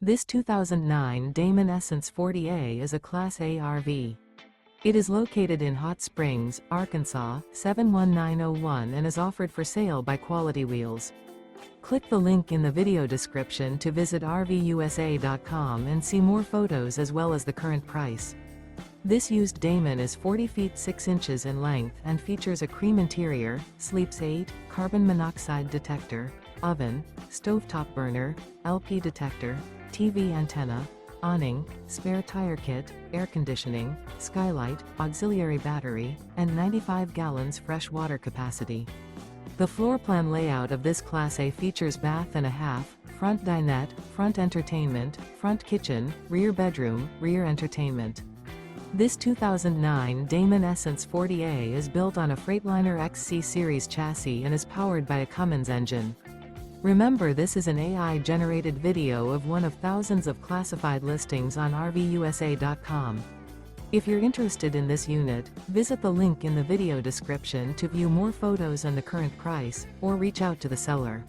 This 2009 Damon Essence 40A is a Class A RV. It is located in Hot Springs, Arkansas, 71901 and is offered for sale by Quality Wheelz. Click the link in the video description to visit RVUSA.com and see more photos as well as the current price. This used Damon is 40 feet 6 inches in length and features a cream interior, sleeps 8, carbon monoxide detector, oven, stovetop burner, LP detector, TV antenna, awning, spare tire kit, air conditioning, skylight, auxiliary battery, and 95 gallons fresh water capacity. The floor plan layout of this Class A features bath and a half, front dinette, front entertainment, front kitchen, rear bedroom, rear entertainment. This 2009 Damon Essence 40A is built on a Freightliner XC-Series chassis and is powered by a Cummins engine. Remember, this is an AI-generated video of one of thousands of classified listings on RVUSA.com. If you're interested in this unit, visit the link in the video description to view more photos and the current price, or reach out to the seller.